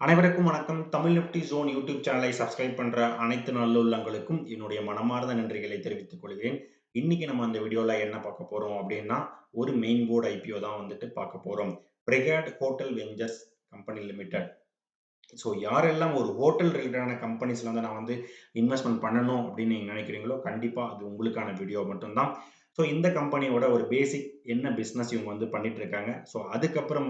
அனைவருக்கும் வணக்கம். Tamil Nifty zone YouTube சேனலை சப்ஸ்கிரைப் பண்ற அனைத்து நல்லுள்ளங்களுக்கும் என்னுடைய மனமார்ந்த நன்றிகளை தெரிவித்துக் கொள்கிறேன். இன்னைக்கு நம்ம அந்த வீடியோல என்ன பார்க்க போறோம் அப்படின்னா, ஒரு மெயின் போர்டு ஐபிஓ தான் பார்க்க போறோம். Brigade hotel ventures company limited. So யாரெல்லாம் ஒரு ஹோட்டல் ரிலேட்டடான கம்பெனிஸ்ல நான் இன்வெஸ்ட்மெண்ட் பண்ணணும் அப்படின்னு நீங்க நினைக்கிறீங்களோ, கண்டிப்பா அது உங்களுக்கான வீடியோ மட்டும் தான். ஸோ இந்த கம்பெனியோட ஒரு பேசிக் என்ன பிசினஸ் இவங்க பண்ணிட்டு இருக்காங்க. ஸோ அதுக்கப்புறம்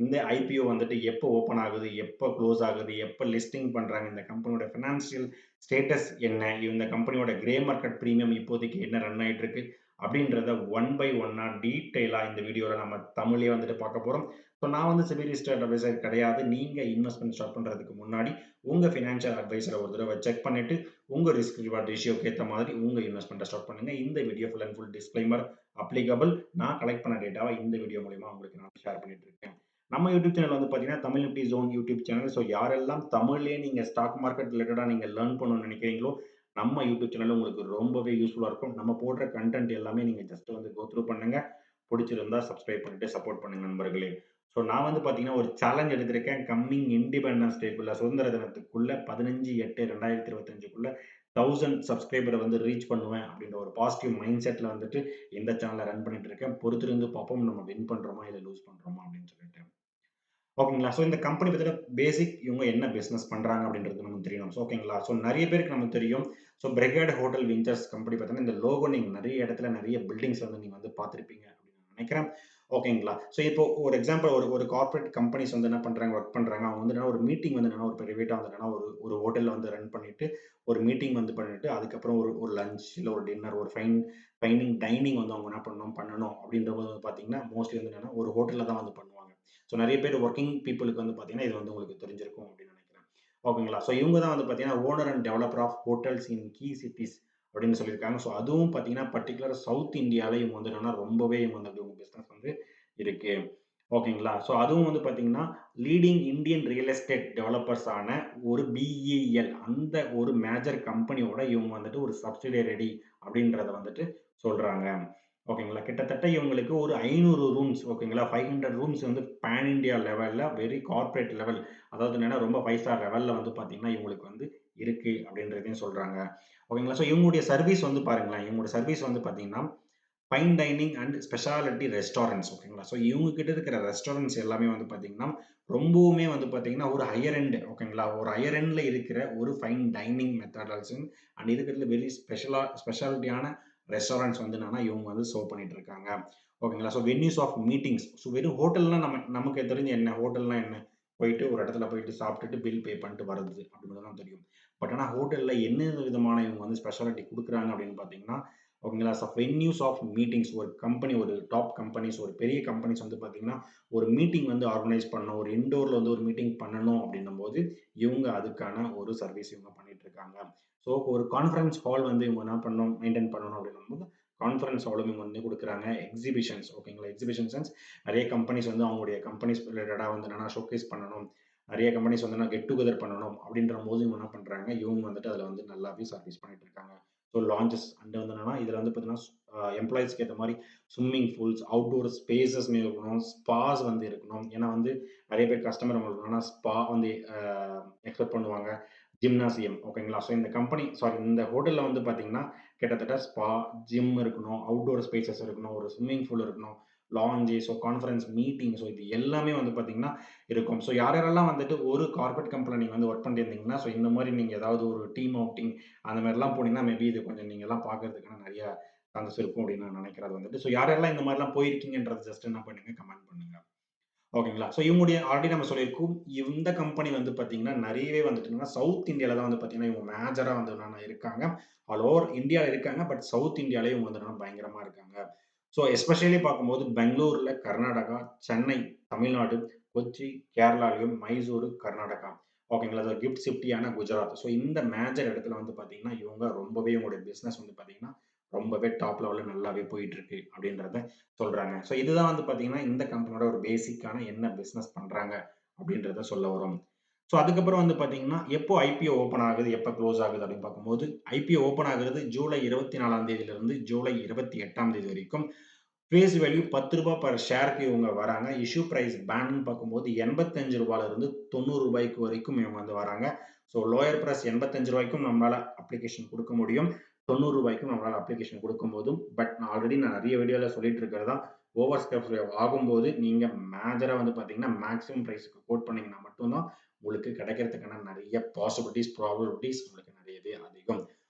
இந்த ஐபிஓ எப்போ ஓப்பன் ஆகுது, எப்போ க்ளோஸ் ஆகுது, எப்போ லிஸ்டிங் பண்றாங்க, இந்த கம்பெனியோட ஃபினான்ஷியல் ஸ்டேட்டஸ் என்ன, இந்த கம்பெனியோட கிரே மார்க்கெட் பிரீமியம் இப்போதைக்கு என்ன ரன் ஆயிட்டு இருக்கு அப்படின்றத ஒன் பை ஒன்னா டீட்டெயிலா இந்த வீடியோல நம்ம தமிழ்லயே பார்க்க போறோம். ஸோ நான் செபி ரிஜிஸ்டர்ட் அட்வைசர் கிடையாது. நீங்க இன்வெஸ்ட்மெண்ட் ஸ்டார்ட் பண்றதுக்கு முன்னாடி உங்க ஃபினான்ஷியல் அட்வைசரை ஒரு தடவை செக் பண்ணிட்டு உங்க ரிஸ்க் ரிவார்ட் ரேஷியோக்கு ஏற்ற மாதிரி உங்க இன்வெஸ்ட்மெண்ட்டை ஸ்டார்ட் பண்ணுங்க. இந்த video full and full disclaimer applicable. நான் கலெக்ட் பண்ண டேட்டாவை இந்த வீடியோ மூலமா உங்களுக்கு நான் ஷேர் பண்ணிட்டு இருக்கேன். நம்ம யூடியூப் சேனல் பார்த்தீங்கன்னா Tamil Nifty zone YouTube channel. So யாரெல்லாம் தமிழ்லேயே நீங்க ஸ்டாக் மார்க்கெட் ரிலேட்டடா நீங்க லேர்ன் பண்ணணும்னு நினைக்கிறீங்களோ, நம்ம யூடியூப் சேனல் உங்களுக்கு ரொம்பவே யூஸ்ஃபுல்லா இருக்கும். நம்ம போடுற கண்டென்ட் எல்லாமே நீங்க ஜஸ்ட் கோ த்ரூ பண்ணுங்க. பிடிச்சிருந்தா சப்ஸ்கிரைப் பண்ணிட்டு சப்போர்ட் பண்ணுங்க நண்பர்களே. ஸோ நான் பார்த்தீங்கன்னா ஒரு சேலஞ்ச் எடுத்திருக்கேன். கம்மிங் இண்டிபெண்டன்ஸ் டேக்குள்ள, சுதந்திர தினத்துக்குள்ள 15/8/2025க்குள்ள 1000 சப்ஸ்கிரைபரை ரீச் பண்ணுவேன் அப்படின்ற ஒரு பாசிட்டிவ் மைண்ட் செட்ல இந்த சேனலை ரன் பண்ணிட்டு இருக்கேன். பொறுத்திருந்து பார்ப்போம் நம்ம வின் பண்றோமா இல்லை லூஸ் பண்றோமா அப்படின்னு சொல்லிட்டு. ஓகேங்களா. ஸோ இந்த கம்பெனி பத்தின பேசிக் இவங்க என்ன பிசினஸ் பண்றாங்க அப்படின்றது நமக்கு தெரியணும். ஸோ ஓகேங்களா. ஸோ நிறைய பேருக்கு நமக்கு தெரியும். So brigade hotel ventures company பார்த்தீங்கன்னா இந்த லோகோ நீங்க நிறைய இடத்துல நிறைய பில்டிங்ஸ் நீங்க பார்த்திருப்பீங்க அப்படின்னு நான் நினைக்கிறேன். ஓகேங்களா. ஸோ இப்போ ஒரு எக்ஸாம்பிள் ஒரு ஒரு கார்ப்பரேட் கம்பெனிஸ் என்ன பண்றாங்க, ஒர்க் பண்றாங்க. அவங்க என்னன்னா ஒரு மீட்டிங் என்னன்னா ஒரு பிரைவேட்டா என்னன்னா ஒரு ஒரு ஹோட்டல்ல ரன் பண்ணிட்டு ஒரு மீட்டிங் பண்ணிட்டு அதுக்கப்புறம் ஒரு ஒரு லஞ்ச் இல்ல ஒரு டின்னர் ஒரு ஃபைனிங் டைனிங் அவங்க என்ன பண்ணணும் அப்படின்றது பார்த்தீங்கன்னா மோஸ்ட்லி என்னன்னா ஒரு ஹோட்டல்ல தான் பண்ணுவாங்க. ஸோ நிறைய பேர் ஒர்க்கிங் பீப்புளுக்கு பார்த்தீங்கன்னா இது உங்களுக்கு தெரிஞ்சிருக்கும் அப்படின்னு நினைக்கிறேன். ஓகேங்களா. ஸோ இவங்க தான் பார்த்தீங்கன்னா owner and developer of hotels in key cities அப்படின்னு சொல்லியிருக்காங்க. ஸோ அதுவும் பார்த்தீங்கன்னா பர்டிகுலர் சவுத் இந்தியாவில் இவங்க என்னன்னா ரொம்பவே இவங்க பிசினஸ் இருக்கு. ஓகேங்களா. ஸோ அதுவும் பார்த்தீங்கன்னா leading Indian real estate developers ஆன ஒரு பிஇஎல் அந்த ஒரு மேஜர் கம்பெனியோட இவங்க ஒரு சப்சிடியரி அப்படின்றத சொல்றாங்க. ஓகேங்களா. கிட்டத்தட்ட இவங்களுக்கு ஒரு 500 ரூம்ஸ் ஓகேங்களா. 500 ரூம்ஸ் பேன் இண்டியா லெவல்ல வெரி கார்ப்பரேட் லெவல். அதாவது என்னன்னா ரொம்ப 5 ஸ்டார் லெவல்ல பார்த்தீங்கன்னா இவங்களுக்கு இருக்கு அப்படின்றதையும் சொல்றாங்க. ஓகேங்களா. ஸோ இவங்களுடைய சர்வீஸ் பாருங்களேன். இவங்களுடைய சர்வீஸ் பார்த்தீங்கன்னா fine dining and speciality restaurants ஓகேங்களா. ஸோ இவங்க கிட்ட இருக்கிற ரெஸ்டாரண்ட்ஸ் எல்லாமே பார்த்தீங்கன்னா ரொம்பவுமே பார்த்தீங்கன்னா ஒரு ஹையர் எண்ட் ஓகேங்களா. ஒரு ஹையர் எண்ட்ல இருக்கிற ஒரு ஃபைன் டைனிங் மெத்தடால்ஸ் அண்ட் இருக்கிறதுல வெரி ஸ்பெஷாலிட்டியான ரெஸ்டாரண்ட்ஸ் என்னன்னா இவங்க சர்வ் பண்ணிட்டு இருக்காங்க. ஓகேங்களா. So venues of meetings. So வெறும் ஹோட்டல்னா நமக்கு தெரிஞ்ச என்ன ஹோட்டல்னா என்ன, போயிட்டு ஒரு இடத்துல போயிட்டு சாப்பிட்டுட்டு பில் பே பண்ணிட்டு வர்றது அப்படின்னு தான் தெரியும். பட் ஆனால் ஹோட்டல்ல என்ன விதமான இவங்க ஸ்பெஷாலிட்டி கொடுக்குறாங்க அப்படின்னு பார்த்தீங்கன்னா ஓகேங்களா. ஸோ வென்யூஸ் ஆஃப் மீட்டிங்ஸ் ஒரு கம்பெனி ஒரு டாப் கம்பெனிஸ் ஒரு பெரிய கம்பெனிஸ் பார்த்தீங்கன்னா ஒரு மீட்டிங் ஆர்கனைஸ் பண்ணணும், ஒரு இன்டோர்ல ஒரு மீட்டிங் பண்ணணும் அப்படின்னும் போது இவங்க அதுக்கான ஒரு சர்வீஸ் இவங்க பண்ணிட்டு இருக்காங்க. ஸோ ஒரு கான்ஃபரன்ஸ் ஹால் இவங்க என்ன பண்ணணும் மெயின்டைன் பண்ணணும் அப்படின்னும் போது கான்ஃபரன்ஸ் ஹாலும் இவங்க கொடுக்குறாங்க. எக்ஸிபிஷன்ஸ் ஓகேங்களா. எக்ஸிபிஷன் சென்ஸ் நிறைய கம்பெனிஸ் அவங்களுடைய கம்பெனிஸ் ரிலேட்டடாக என்னன்னா ஷோகேஸ் பண்ணணும். நிறைய கம்பெனிஸ் கெட் டுகெதர் பண்ணணும் அப்படின்ற போது இவங்க என்ன பண்றாங்க, இவங்க அதில் நல்லாவே சர்வீஸ் பண்ணிட்டு இருக்காங்க. ஸோ லான்ச்சஸ் அண்ட் என்னன்னா இதில் பார்த்தீங்கன்னா எம்ப்ளாயிஸ்க்கு ஏற்ற மாதிரி ஸ்விம்மிங் பூல்ஸ் அவுட்டோர் ஸ்பேசஸ் இருக்கணும், ஸ்பாஸ் இருக்கணும். ஏன்னா நிறைய பேர் கஸ்டமர் அவங்களுக்கு ஸ்பா எக்ஸ்பெக்ட் பண்ணுவாங்க. ஜிம்னாசியம் ஓகேங்களா. ஸோ இந்த கம்பெனி சாரி இந்த ஹோட்டலில் பார்த்தீங்கன்னா கிட்டத்தட்ட ஸ்பா, ஜிம் இருக்கணும், அவுட்டோர் ஸ்பேசஸ் இருக்கணும், ஒரு ஸ்விம்மிங் பூல் இருக்கணும், லான்ஜ், ஸோ கான்ஃபரன்ஸ் மீட்டிங், ஸோ இது எல்லாமே பார்த்தீங்கன்னா இருக்கும். ஸோ யார் யாரெல்லாம் ஒரு கார்ப்பரேட் கம்பெனில நீங்க ஒர்க் பண்ணிட்டு இருந்தீங்கன்னா, ஸோ இந்த மாதிரி நீங்க ஏதாவது ஒரு டீம் அவுட்டிங் அந்த மாதிரிலாம் போனீங்கன்னா மேபி இது கொஞ்சம் நீங்கலாம் பார்க்கறதுக்கான நிறைய சான்சஸ் இருக்கும் அப்படின்னு நான் நினைக்கிறது ஸோ யாரெல்லாம் இந்த மாதிரிலாம் போயிருக்கீங்கன்றது ஜஸ்ட் என்ன பண்ணுங்க கமெண்ட் பண்ணுங்க. ஓகேங்களா. ஸோ இவங்களுடைய ஆல்ரெடி நம்ம சொல்லியிருக்கோம். இந்த கம்பெனி பார்த்தீங்கன்னா நிறையவே சவுத் இந்தியால தான் பார்த்தீங்கன்னா இவங்க மேஜரா என்னன்னா இருக்காங்க. ஆல் ஓவர் இந்தியால இருக்காங்க. பட் சவுத் இந்தியாலயும் இவங்க என்னன்னா பயங்கரமா இருக்காங்க. ஸோ எஸ்பெஷலி பார்க்கும்போது பெங்களூர்ல, கர்நாடகா, சென்னை, தமிழ்நாடு, கொச்சி, கேரளாலயும், மைசூரு, கர்நாடகா. ஓகேங்களா. ஸோ கிஃப்ட் சிட்டியான குஜராத். ஸோ இந்த மேஜர் இடத்துல பார்த்தீங்கன்னா இவங்க ரொம்பவே இவங்களுடைய பிசினஸ் பார்த்தீங்கன்னா ரொம்பவே டாப் லெவல்ல நல்லாவே போயிட்டு இருக்கு அப்படின்றத சொல்றாங்க. ஸோ இதுதான் பார்த்தீங்கன்னா இந்த கம்பெனியோட ஒரு பேசிக்கான என்ன பிசினஸ் பண்றாங்க அப்படின்றத சொல்ல வரும். ஸோ அதுக்கப்புறம் பார்த்தீங்கன்னா எப்போ ஐபிஓ ஓப்பன் ஆகுது, எப்போ க்ளோஸ் ஆகுது அப்படின்னு பார்க்கும்போது ஐபிஓ ஓப்பன் ஆகுறது ஜூலை 24ஆம் தேதியிலிருந்து ஜூலை 28ஆம் தேதி வரைக்கும். ஃபேஸ் வேல்யூ ரூ. 10 பெர் ஷேருக்கு இவங்க வராங்க. இஷ்யூ பிரைஸ் பேண்ட்ன்னு பார்க்கும்போது ரூ. 85 இருந்து ரூ. 90 வரைக்கும் இவங்க வந்து வராங்க. ஸோ லோயர் பிரைஸ் ரூ. 85 நம்மளால அப்ளிகேஷன் குடுக்க முடியும். ரூ. 90 நம்மளால அப்ளிகேஷன் குடுக்கும்போதும், பட் நான் நெறைய வீடியோல சொல்லிட்டு இருக்கிறது தான். ஓவர் சப்ஸ்கிரைப் ஆகும்போது நீங்க மேஜரா வந்து பார்த்தீங்கன்னா, மேக்ஸிமம் பிரைஸ்க்கு கோட் பண்ணீங்கன்னா மட்டும் தான் உங்களுக்கு கிடைக்கிறதுக்கான நெறைய பாசிபிலிட்டீஸ், ப்ராபபிலிட்டீஸ் உங்களுக்கு நெறையவே அதிகம்.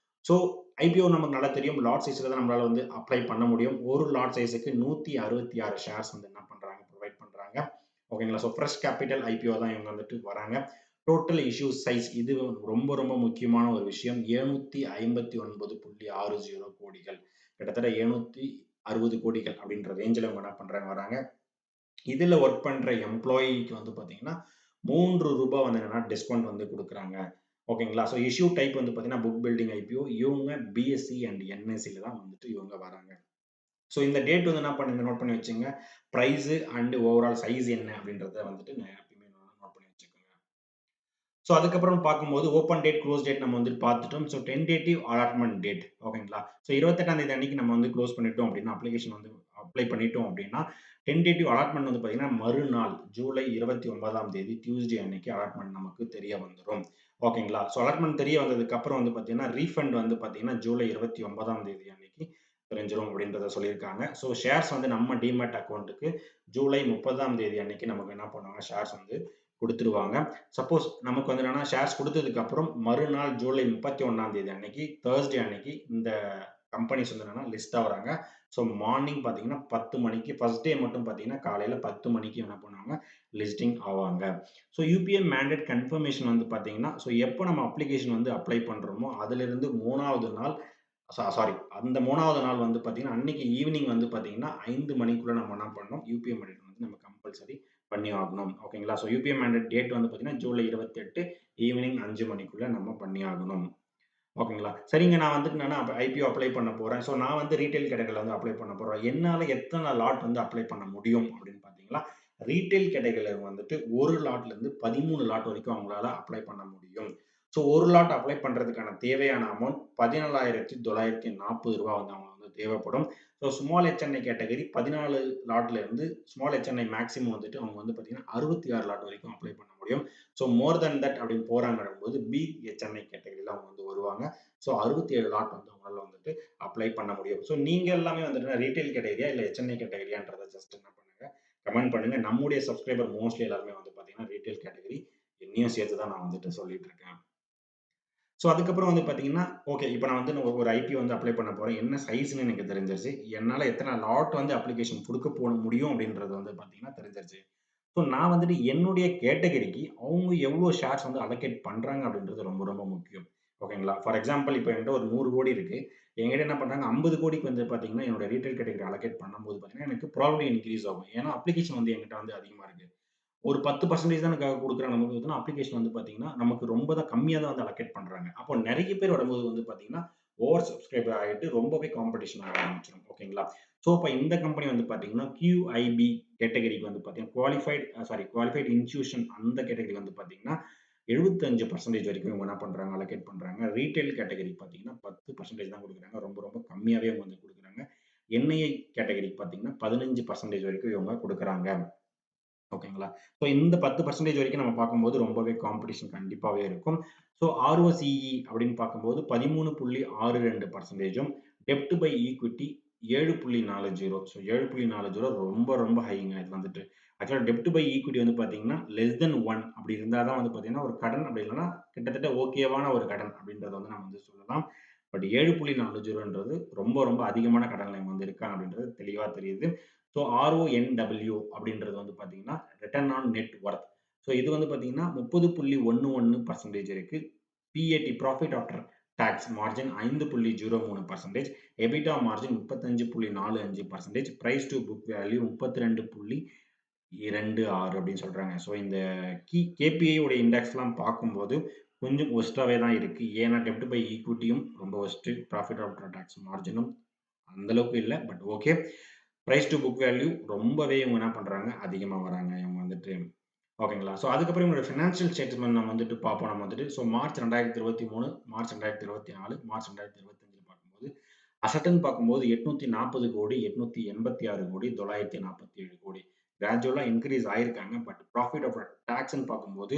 ஸோ ஐபிஓ நமக்கு நல்லா தெரியும். லாட் சைஸ்ல தான் நம்மளால வந்து அப்ளை பண்ண முடியும். ஒரு லாட் சைஸ்க்கு 166 ஷேர்ஸ் வந்து என்ன பண்றாங்க, புரொவைட் பண்றாங்க. ஓகேங்களா? ஸோ ஃப்ரெஷ் கேபிட்டல் ஐபிஓ தான் இவங்க வந்துட்டு வராங்க. டோட்டல் இஷ்யூ சைஸ் இது ரொம்ப ரொம்ப முக்கியமான ஒரு விஷயம். 759.60 கோடிகள். கிட்டத்தட்ட 760 கோடிகள் அப்படின்ற ரேஞ்சில இவங்க என்ன பண்றாங்க வராங்க. இதுல ஒர்க் பண்ற எம்ப்ளாயிக்கு வந்து பார்த்தீங்கன்னா, ரூ. 3 வந்து என்னன்னா டிஸ்கவுண்ட் வந்து குடுக்குறாங்க. ஓகேங்களா? ஸோ இஷ்யூ டைப் வந்து பார்த்தீங்கன்னா, புக் பில்டிங் ஐபிஓ. இவங்க பிஎஸ்சி அண்ட் என்எஸ்சில தான் வந்துட்டு இவங்க வராங்க. ஸோ இந்த டேட் வந்து என்ன பண்ணுங்க, நோட் பண்ணி வச்சுங்க. பிரைஸ் அண்ட் ஓவரால் சைஸ் என்ன அப்படின்றத வந்துட்டு நான் எப்பயுமே நோட் பண்ணி வச்சுக்கோங்க. ஸோ அதுக்கப்புறம் பார்க்கும்போது ஓப்பன் டேட், க்ளோஸ் டேட் நம்ம வந்து பார்த்துட்டோம். ஸோ டென்டேட்டிவ் அலாட்மென்ட் டேட் ஓகேங்களா? ஸோ 28ஆம் தேதி அன்னைக்கு நம்ம வந்து க்ளோஸ் பண்ணிட்டோம் அப்படின்னா, அப்ளிகேஷன் வந்து அப்ளை பண்ணிட்டோம் அப்படின்னா, டென்டேட்டிவ் அலாட்மென்ட் வந்து பார்த்தீங்கன்னா, மறுநாள் ஜூலை 29ஆம் தேதி டியூஸ்டே அன்னைக்கு அலாட்மென்ட் நமக்கு தெரிய வந்துரும். ஓகேங்களா? ஸோ அலாட்மென்ட் தெரிய வந்ததுக்கு அப்புறம் வந்து பார்த்தீங்கன்னா, ரீஃபண்ட் வந்து பார்த்தீங்கன்னா, ஜூலை 29ஆம் தேதி அன்னைக்கு தெரிஞ்சிரும் அப்படின்றத சொல்லியிருக்காங்க. ஸோ ஷேர்ஸ் வந்து நம்ம டிமேட் அக்கவுண்ட்க்கு ஜூலை 30ஆம் தேதி அன்னைக்கு நமக்கு என்ன பண்ணுவாங்க, ஷேர்ஸ் வந்து குடுத்துருவாங்க. சப்போஸ் நமக்கு வந்து என்னன்னா ஷேர்ஸ் குடுத்ததுக்கு அப்புறம் மறுநாள் ஜூலை 31ஆம் தேதி அன்னைக்கு தர்ஸ்டே அன்னைக்கு இந்த கம்பெனிஸ் வந்து என்னன்னா லிஸ்ட் ஆகுறாங்க. ஸோ மார்னிங் பார்த்தீங்கன்னா 10 மணிக்கு ஃபர்ஸ்ட் டே மட்டும் பார்த்தீங்கன்னா காலையில 10 மணிக்கு என்ன பண்ணுவாங்க லிஸ்டிங் ஆவாங்க. ஸோ யுபிஐ மேண்டேட் கன்ஃபர்மேஷன் வந்து பார்த்தீங்கன்னா, ஸோ எப்போ நம்ம அப்ளிகேஷன் வந்து அப்ளை பண்றோமோ அதிலிருந்து 3வது நாள் சாரி அந்த 3வது நாள் வந்து பார்த்தீங்கன்னா, அன்னைக்கு ஈவினிங் வந்து பார்த்தீங்கன்னா 5 மணிக்குள்ள நம்ம என்ன பண்ணணும் யுபிஐ மேண்டேட் வந்து நம்ம கம்பல்சரி பண்ணி ஆகணும். ஓகேங்களா? ஸோ யுபிஐ மேண்டேட் டேட் வந்து பார்த்தீங்கன்னா, ஜூலை 28 ஈவினிங் 5 மணிக்குள்ள நம்ம பண்ணி ஆகணும். ஓகேங்களா? சரிங்க நான் வந்துட்டு நானு ஐபிஓ அப்ளை பண்ண போறேன். ஸோ நான் வந்து ரீட்டெயில் கேட்டகரில வந்து அப்ளை பண்ண போறேன். என்னால எத்தன லாட் வந்து அப்ளை பண்ண முடியும் அப்படின்னு பார்த்தீங்கன்னா, ரீட்டெயில் கேட்டகரில வந்து 1 லாட்லருந்து 13 லாட் வரைக்கும் அவங்களால அப்ளை பண்ண முடியும். ஸோ 1 லாட் அப்ளை பண்றதுக்கான தேவையான அமௌண்ட் ரூ. 17,940 வந்து அவங்க வந்து தேவைப்படும். ஸோ ஸ்மால் ஹெச்என்ஐ கேட்டகரி 14 லாட்ல இருந்து ஸ்மால் ஹெச்என்ஐ மேக்ஸிமம் வந்துட்டு அவங்க வந்து பார்த்தீங்கன்னா, 66 லாட் வரைக்கும் அப்ளை பண்ண முடியும். ஸோ மோர் தென் தட் அப்படின்னு போறாங்கன்னும்போது பிக் ஹெச்என்ஐ கேட்டகரில அவங்க வந்து வருவாங்க. ஸோ 67 லாட் வந்து உங்களால வந்துட்டு அப்ளை பண்ண முடியும். ஸோ நீங்க எல்லாமே வந்துட்டு ரீட்டெயில் கேட்டகரியா இல்ல ஹெச்என்ஐ கேட்டகரியான்றத ஜஸ்ட் என்ன பண்ணுங்க, கமெண்ட் பண்ணுங்க. நம்முடைய சப்ஸ்கிரைபர் மோஸ்ட்லி எல்லாருமே வந்து பார்த்தீங்கன்னா, ரீட்டெயில் கேட்டகரி என்னையும் சேர்த்து தான் நான் வந்துட்டு சொல்லிட்டு இருக்கேன். ஸோ அதுக்கப்புறம் வந்து பார்த்தீங்கன்னா, ஓகே இப்ப நான் வந்து ஒரு ஐபி வந்து அப்ளை பண்ண போறேன். என்ன சைஸ்ன்னு எனக்கு தெரிஞ்சிருச்சு. என்னால எத்தன லாட் வந்து அப்ளிகேஷன் குடுக்க முடியும் அப்படின்றது வந்து பார்த்தீங்கன்னா தெரிஞ்சிருச்சு. ஸோ நான் வந்துட்டு என்னுடைய கேட்டகரிக்கு அவங்க எவ்வளோ ஷேர்ஸ் வந்து அலோகேட் பண்றாங்க அப்படின்றது ரொம்ப ரொம்ப முக்கியம். ஓகேங்களா? ஃபார் எக்ஸாம்பிள் இப்ப என்கிட்ட ஒரு 100 கோடி இருக்கு. என்கிட்ட என்ன பண்றாங்க 50 கோடிக்கு வந்து பார்த்தீங்கன்னா, என்னோட ரீட்டெயில் கேட்டகரி அலோகேட் பண்ணும்போது பார்த்தீங்கன்னா, எனக்கு ப்ராபபிலிட்டி இன்கிரீஸ் ஆகும். ஏன்னா அப்ளிகேஷன் வந்து என்கிட்ட வந்து அதிகமா இருக்கு. ஒரு 10% தான் எனக்கு குடுக்குறாங்க. நமக்கு பார்த்தீங்கன்னா, அப்ளிகேஷன் வந்து பார்த்தீங்கன்னா, நமக்கு ரொம்ப தான் கம்மியா தான் வந்து அலோகேட் பண்றாங்க. அப்போ நெறைய பேர் வரும்போது வந்து பார்த்தீங்கன்னா, ஓவர் சப்ஸ்கிரைப் ஆயிட்டு ரொம்பவே காம்படிஷன் ஆக ஆரம்பிச்சுரும். ஓகேங்களா? ஸோ, அப்ப இந்த கம்பெனி வந்து பார்த்தீங்கன்னா, QIB கேட்டகரிக்கு வந்து பார்த்தீங்கன்னா, குவாலிஃபைட் இன்ஸ்டிடியூஷன் அந்த கேட்டகரி வந்து பார்த்தீங்கன்னா, 75% வரைக்கும் இவங்க என்ன பண்றாங்க, அலோகேட் பண்றாங்க. ரீட்டெயில் கேட்டகரிக்கு பார்த்தீங்கன்னா, 10% தான் குடுக்குறாங்க. ரொம்ப ரொம்ப கம்மியாவே இவங்க வந்து குடுக்குறாங்க. என்ஐஐ கேட்டகரிக்கு பார்த்தீங்கன்னா, 15% வரைக்கும் இவங்க குடுக்குறாங்க. ஓகேங்களா? ஸோ இந்த 10% வரைக்கும் நம்ம பார்க்கும்போது ரொம்பவே காம்படிஷன் கண்டிப்பாவே இருக்கும். ஸோ ROCE அப்படின்னு பார்க்கும்போது 13.62%ம் டெப்ட் பை ஈக்விட்டி 7.40 ஸோ 7.40 ரொம்ப ரொம்ப ஹைங்க இது வந்துட்டு. ஆக்சுவலா டெப்ட் பை ஈக்விட்டி வந்து பார்த்தீங்கன்னா, லெஸ் தென் 1 அப்படி இருந்தா தான் வந்து பார்த்தீங்கன்னா, ஒரு கடன் அப்படி இல்லன்னா கிட்டத்தட்ட ஓகேவான ஒரு கடன் அப்படின்றத வந்து நம்ம வந்து சொல்லலாம். பட் 7.40ன்றது ரொம்ப ரொம்ப அதிகமான கடன்ல இவங்க வந்து இருக்காங்க அப்படின்றது தெளிவா தெரியுது. ஸோ RONW அப்படின்றது வந்து பார்த்தீங்கன்னா, return on net worth. So இது வந்து பார்த்தீங்கன்னா 30.11% இருக்கு. PAT profit after tax margin 5.03%, EBITDA margin 35.45%, price to book value 32.26 அப்படின்னு சொல்றாங்க. ஸோ இந்த KPI உடைய இண்டெக்ஸ்லாம் பார்க்கும்போது கொஞ்சம் வொர்ஸ்ட்டாவே தான் இருக்கு. ஏன்னா டெப்ட் பை ஈக்விட்டியும் ரொம்ப வொர்ஸ்ட்டு. ப்ராஃபிட் ஆஃப்டர் டாக்ஸ் மார்ஜினும் அந்த அளவுக்கு இல்ல. But okay. Price to book value ரொம்பவே இவங்க என்ன பண்றாங்க, அதிகமா வராங்க. இவங்க வந்துட்டு ஓகேங்களா? ஸோ அதுக்கப்புறம் இவங்களோட ஃபினான்ஷியல் ஸ்டேட்மெண்ட் நம்ம வந்துட்டு பார்ப்போம் நம்ம வந்துட்டு. ஸோ மார்ச் 2023, மார்ச் 2024, மார்ச் 2025 பார்க்கும்போது, அசட்டுன்னு பார்க்கும்போது 840 கோடி, 886 கோடி, 947 கோடி. கிராஜுவலா இன்கிரீஸ் ஆயிருக்காங்க. பட் ப்ராஃபிட் ஆஃப்டர் டாக்ஸ்ன்னு பார்க்கும்போது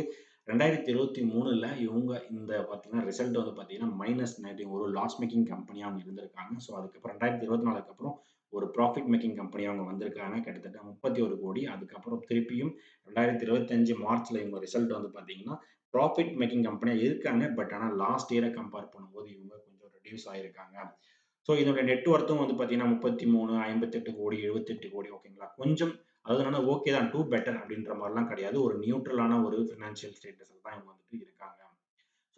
2023ல இவங்க இந்த பார்த்தீங்கன்னா, ரிசல்ட் வந்து பார்த்தீங்கன்னா, மைனஸ் நெகட்டிவ் ஒரு லாஸ் மேக்கிங் கம்பெனியா அவங்க இருந்திருக்காங்க. ஸோ அதுக்கப்புறம் 2024க்கு அப்புறம் ஒரு ப்ராஃபிட் மேக்கிங் கம்பெனியா அவங்க வந்திருக்காங்க. கிட்டத்தட்ட 31 கோடி. அதுக்கப்புறம் திருப்பியும் 2025 மார்ச்ல இவங்க ரிசல்ட் வந்து பார்த்தீங்கன்னா, ப்ராஃபிட் மேக்கிங் கம்பெனியா இருக்காங்க. பட் ஆனா லாஸ்ட் இயர கம்பேர் பண்ணும்போது இவங்க கொஞ்சம் ரெடியூஸ் ஆயிருக்காங்க. ஸோ இதோட நெட் வொர்த்தும் வந்து பார்த்தீங்கன்னா 33, 58 கோடி, 78 கோடி ஓகேங்களா. கொஞ்சம் அதாவது என்னன்னா ஓகே தான் டூ பெட்டர் அப்படின்ற மாரிலாம் கிடையாது. ஒரு நியூட்ரலான ஒரு ஃபினான்ஷியல் ஸ்டேட்டஸ்ல தான் இவங்க வந்துட்டு இருக்காங்க.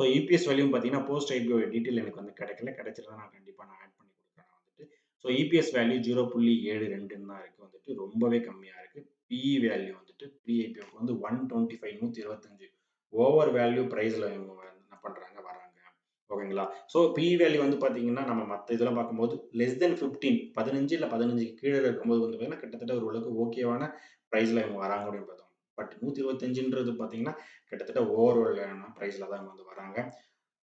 ஸோ இபிஎஸ் வேல்யூவும் பார்த்தீங்கன்னா, போஸ்ட் ஐபிஓ டீட்டெயில் எனக்கு வந்து கிடைக்கல. கிடைச்சிருந்தா நான் கண்டிப்பா ஆட் பண்ணி குடுக்குறேன் நான் வந்துட்டு. ஸோ இபிஎஸ் வேல்யூ 0.72ன்னு தான் இருக்கு வந்துட்டு. ரொம்பவே கம்மியா இருக்கு. பிஇ வேல்யூ வந்துட்டு ப்ரீ ஐபிஓக்கு வந்து 125 125 ஓவர் வேல்யூ பிரைஸ்ல இவங்க என்ன பண்றாங்க வராங்க. ஓகேங்களா. ஸோ பிஇ வேல்யூ வந்து பார்த்தீங்கன்னா, நம்ம மத்த இதெல்லாம் பார்க்கும்போது லெஸ் தென் 15 இல்ல 15க்கு கீழ இருக்கும்போது வந்து பார்த்தீங்கன்னா, கிட்டத்தட்ட ஓரளவுக்கு ஓகேவான பிரைஸ்ல இவங்க வராங்க அப்படின்னு பார்த்தோம். பட் 125ன்றது பார்த்தீங்கன்னா, கிட்டத்தட்ட ஓவர் வேல்யூவான பிரைஸ்ல தான் இவங்க வந்து வராங்க.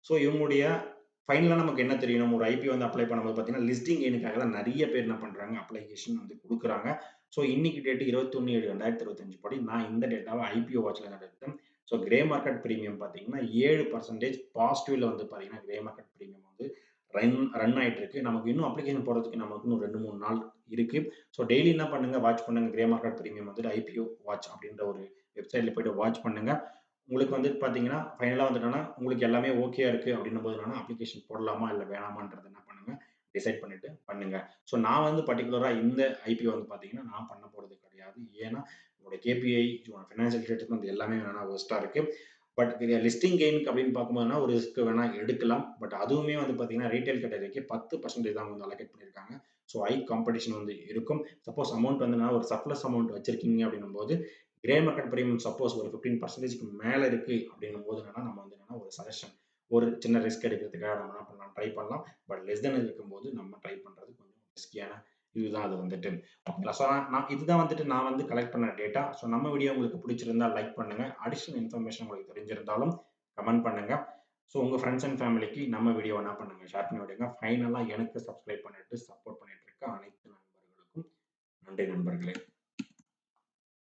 ஸோ இவங்களுடைய ஃபைனலா நமக்கு என்ன தெரியணும்? ஒரு ஐபிஓ வந்து அப்ளை பண்ணும்போது பார்த்தீங்கன்னா, லிஸ்டிங் கெயினுக்காக தான் நெறைய பேர் என்ன பண்றாங்க, அப்ளிகேஷன் வந்து குடுக்குறாங்க. ஸோ இன்னைக்கு டேட் 21/7/2025 படி நான் இந்த டேட்டாவ ஐபிஓ வாட்ச்ல நான் எடுத்தேன். ஸோ கிரே மார்க்கெட் பிரீமியம் பார்த்தீங்கன்னா, 7% பாசிட்டிவ்ல வந்து பார்த்தீங்கன்னா, கிரே மார்க்கெட் பிரீமியம் வந்து ரன் ரன் ஆயிட்டு இருக்கு. நமக்கு இன்னும் அப்ளிகேஷன் போடுறதுக்கு நமக்கு இன்னும் 2, 3 நாள் இருக்கு. ஸோ டெய்லி என்ன பண்ணுங்க, வாட்ச் பண்ணுங்க. கிரே மார்க்கெட் பிரீமியம் வந்துட்டு ஐபிஓ வாட்ச் அப்படின்ற ஒரு வெப்சைட்ல போயிட்டு வாட்ச் பண்ணுங்க. உங்களுக்கு வந்துட்டு பார்த்தீங்கன்னா, ஃபைனலா வந்து என்னன்னா, உங்களுக்கு எல்லாமே ஓகேயா இருக்கு அப்படின்னும்போது என்னன்னா, அப்ளிகேஷன் போடலாமா? இல்ல வேணாமான்றத என்ன பண்ணுங்க, டிசைட் பண்ணிட்டு பண்ணுங்க. ஸோ நான் வந்து பர்ட்டிகுலரா இந்த ஐபிஓ வந்து பார்த்தீங்கன்னா, நான் பண்ண போறது கிடையாது. ஏன்னா, என்னோட கேபிஐ, ஃபினான்ஷியல் ஸ்டேட்மெண்ட் எல்லாமே என்னன்னா வொர்ஸ்ட்டா இருக்கு. பட் இது லிஸ்டிங் கெயின்க்கு அப்படின்னு பார்க்கும்போதுனா, ஒரு ரிஸ்க் வேணா எடுக்கலாம். பட் அதுவுமே வந்து பார்த்தீங்கன்னா, ரீட்டெயில் கேட்டகரிக்கு 10% தான் வந்து அலோகேட் பண்ணியிருக்காங்க. ஸோ ஹை காம்படிஷன் வந்து இருக்கும். சப்போஸ் அமௌண்ட் வந்து நான் ஒரு சர்ப்ளஸ் அமௌண்ட் வச்சிருக்கீங்க அப்படின்னும்போது, கிரே மார்க்கெட் பிரீமியம் சப்போஸ் ஒரு 15%க்கு மேல இருக்கு அப்படின்னும்போது என்னன்னா, நம்ம வந்து என்னன்னா ஒரு சஜஷன் ஒரு சின்ன ரிஸ்க் எடுக்கிறதுக்காக நம்ம என்ன பண்ணலாம், ட்ரை பண்ணலாம். பட் லெஸ் தென் இருக்கும்போது நம்ம ட்ரை பண்றது கொஞ்சம் ரிஸ்கியான இதுதான் அது வந்துட்டு. ஓகேங்களா. ஸோ நான் இதுதான் வந்துட்டு நான் வந்து கலெக்ட் பண்ண டேட்டா. ஸோ நம்ம வீடியோ உங்களுக்கு பிடிச்சிருந்தா லைக் பண்ணுங்க. அடிஷனல் இன்ஃபர்மேஷன் உங்களுக்கு தெரிஞ்சிருந்தாலும் கமெண்ட் பண்ணுங்க. ஸோ உங்க ஃப்ரெண்ட்ஸ் அண்ட் ஃபேமிலிக்கு நம்ம வீடியோ என்ன பண்ணுங்க, ஷேர் பண்ணி விடுங்க. ஃபைனலா எனக்கு சப்ஸ்கிரைப் பண்ணிட்டு